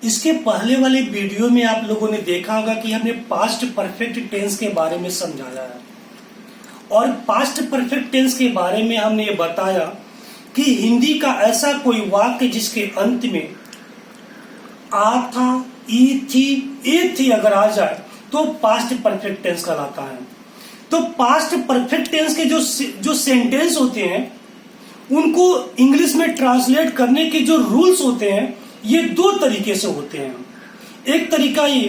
इसके पहले वाले वीडियो में आप लोगों ने देखा होगा कि हमने पास्ट परफेक्ट टेंस के बारे में समझाया है। और पास्ट परफेक्ट टेंस के बारे में हमने ये बताया कि हिंदी का ऐसा कोई वाक्य जिसके अंत में आ था, ई थी, ए थी अगर आ जाए तो पास्ट परफेक्ट टेंस कहलाता है। तो पास्ट परफेक्ट टेंस के जो सेंटेंस होते हैं उनको इंग्लिश में ट्रांसलेट करने के जो रूल्स होते हैं ये दो तरीके से होते हैं। एक तरीका ये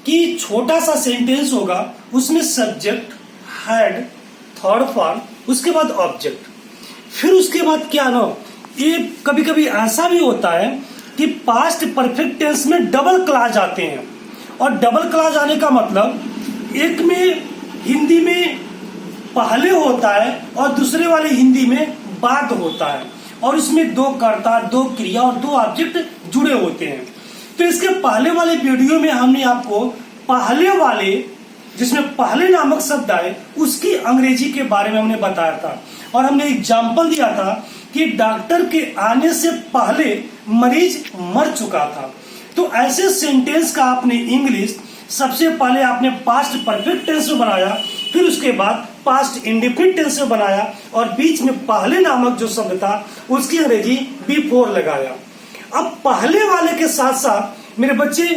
कि छोटा सा सेंटेंस होगा, उसमें सब्जेक्ट, हेड, थर्ड फॉर्म, उसके बाद ऑब्जेक्ट, फिर उसके बाद क्या ना, ये कभी कभी ऐसा भी होता है कि पास्ट परफेक्ट टेंस में डबल क्लॉज आते हैं। और डबल क्लॉज आने का मतलब एक में हिंदी में पहले होता है और दूसरे वाले हिंदी में बाद होता है, और इसमें दो कर्ता, दो क्रिया और दो ऑब्जेक्ट जुड़े होते हैं। तो इसके पहले वाले वीडियो में हमने आपको पहले वाले जिसमें पहले नामक शब्द आए उसकी अंग्रेजी के बारे में हमने बताया था, और हमने एग्जाम्पल दिया था कि डॉक्टर के आने से पहले मरीज मर चुका था। तो ऐसे सेंटेंस का आपने इंग्लिश सबसे पहले आपने पास्ट परफेक्ट टेंस में बनाया, फिर उसके बाद पास्ट इंडेफिनिट टेंस में बनाया, और बीच में पहले नामक जो शब्द था उसकी अंग्रेजी बिफोर लगाया। अब पहले वाले के साथ साथ मेरे बच्चे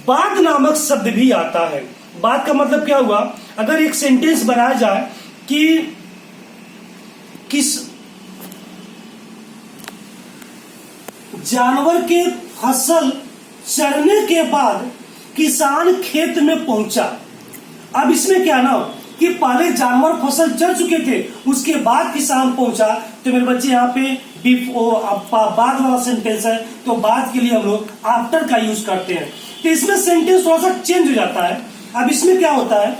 बाद नामक शब्द भी आता है। बाद का मतलब क्या हुआ, अगर एक सेंटेंस बनाया जाए कि किस जानवर के फसल चरने के बाद किसान खेत में पहुंचा। अब इसमें क्या ना कि पहले जानवर फसल चर चुके थे, उसके बाद किसान पहुंचा। तो मेरे बच्चे यहाँ पे बाद वाला सेंटेंस है, तो बाद के लिए हम लोग आफ्टर का यूज करते हैं। तो इसमें सेंटेंस थोड़ा सा चेंज हो जाता है। अब इसमें क्या होता है,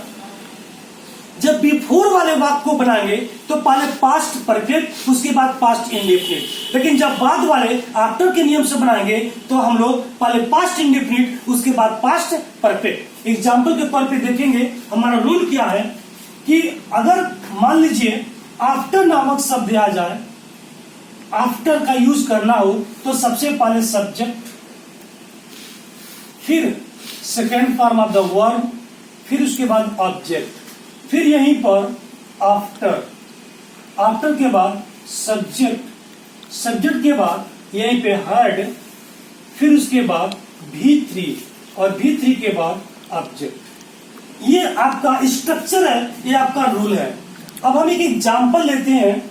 जब बिफोर वाले वाक्य को बनाएंगे तो पहले पास्ट परफेक्ट, उसके बाद पास्ट इंडेफिनिट। लेकिन जब बाद वाले आफ्टर के नियम से बनाएंगे तो हम लोग पहले पास्ट इंडेफिनिट, उसके बाद पास्ट परफेक्ट। एग्जाम्पल के तौर पे देखेंगे हमारा रूल क्या है कि अगर मान लीजिए आफ्टर नामक शब्द आ जाए, आफ्टर का यूज करना हो तो सबसे पहले सब्जेक्ट, फिर second form of the verb, फिर उसके बाद ऑब्जेक्ट, फिर यहीं पर आफ्टर, आफ्टर के बाद सब्जेक्ट, सब्जेक्ट के बाद यहीं पे हेड, फिर उसके बाद V3 और V3 के बाद ऑब्जेक्ट। ये आपका स्ट्रक्चर है, ये आपका रूल है। अब हम एक एग्जांपल लेते हैं।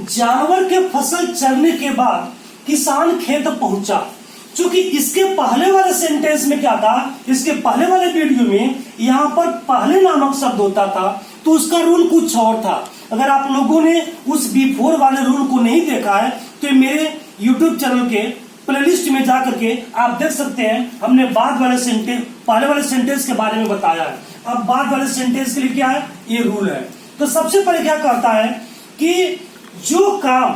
जानवर के फसल चरने के बाद किसान खेत पहुंचा। क्योंकि इसके पहले वाले सेंटेंस में क्या था, इसके पहले वाले वीडियो में यहां पर पहले नामक शब्द होता था तो उसका रूल कुछ और था। अगर आप लोगों ने उस बिफोर वाले रूल को नहीं देखा है तो मेरे यूट्यूब चैनल के प्लेलिस्ट में जाकर के आप देख सकते हैं। हमने बाद वाले सेंटेंस, पहले वाले सेंटेंस के बारे में बताया है। अब बाद वाले सेंटेंस के लिए क्या है, ये रूल है। तो सबसे पहले क्या कहता है कि जो काम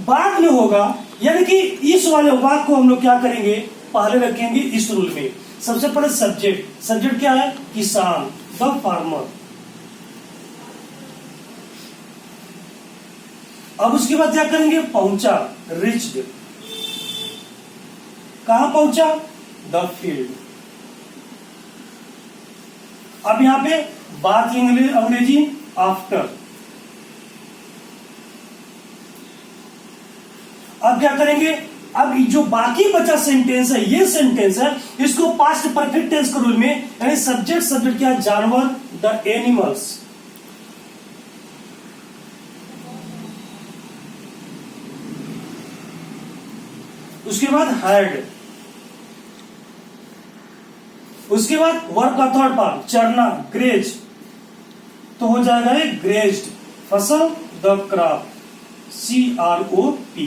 बाद में होगा, यानी कि इस वाले वाक्य को हम लोग क्या करेंगे, पहले रखेंगे इस रूल में। सबसे पहले सब्जेक्ट, सब्जेक्ट क्या है, किसान, द फार्मर। अब उसके बाद क्या करेंगे, पहुंचा, रिच्ड। कहां पहुंचा, द फील्ड। अब यहां पे बात की अंग्रेजी आफ्टर। अब क्या करेंगे, अब जो बाकी बचा सेंटेंस है, ये सेंटेंस है, इसको पास्ट परफेक्ट टेंस के रूल में, यानी सब्जेक्ट, सब्जेक्ट क्या है, जानवर, द एनिमल्स। उसके बाद हेड, उसके बाद वर्ब का थर्ड पार्ट चरना, ग्रेज, तो हो जाएगा ये ग्रेज्ड, फसल, द क्रॉप, CROP।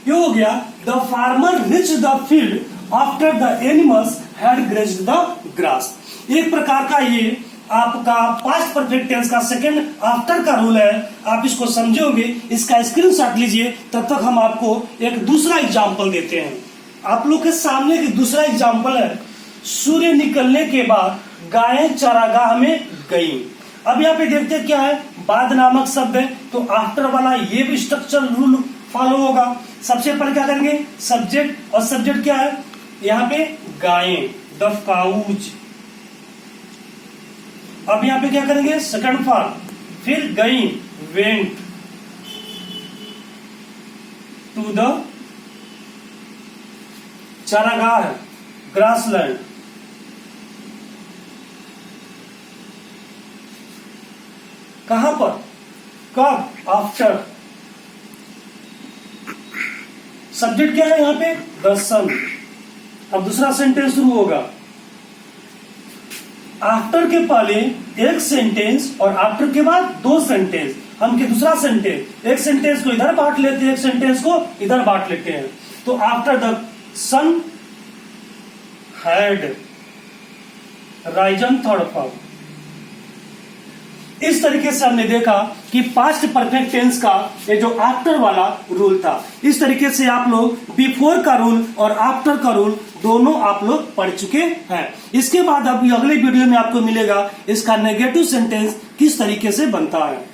ये हो गया the farmer rich the field after the animals had grazed the grass. एक प्रकार का ये आपका पास्ट परफेक्ट टेंस का सेकंड आफ्टर का रूल है। आप इसको समझोगे, इसका स्क्रीनशॉट लीजिए। तब तक हम आपको एक दूसरा एग्जांपल देते हैं। आप लोग के सामने एक दूसरा एग्जांपल है, सूर्य निकलने के बाद गायें चरागाह में गईं। अब यहाँ पे देखते हैं क्या है, बाद नामक शब्द है, तो आफ्टर वाला ये भी स्ट्रक्चर रूल फॉलो होगा। सबसे पहले क्या करेंगे, सब्जेक्ट, और सब्जेक्ट क्या है यहाँ पे, गायें, द काउज। अब यहाँ पे क्या करेंगे, सेकंड फॉर्म, फिर गई, वेंट टू द चारागाह, ग्रासलैंड। कहां पर, कब, आफ्टर। सब्जेक्ट क्या है यहाँ पे, द सन। अब दूसरा सेंटेंस शुरू होगा। आफ्टर के पहले एक सेंटेंस और आफ्टर के बाद दो सेंटेंस। हम के दूसरा सेंटेंस, एक सेंटेंस को इधर बांट लेते हैं, एक सेंटेंस को इधर बांट लेते हैं। तो after the sun had risen, third form. इस तरीके से हमने देखा कि पास्ट परफेक्ट टेंस का ये जो आफ्टर वाला रूल था, इस तरीके से आप लोग बिफोर का रूल और आफ्टर का रूल दोनों आप लोग पढ़ चुके हैं। इसके बाद अब अगले वीडियो में आपको मिलेगा इसका नेगेटिव सेंटेंस किस तरीके से बनता है।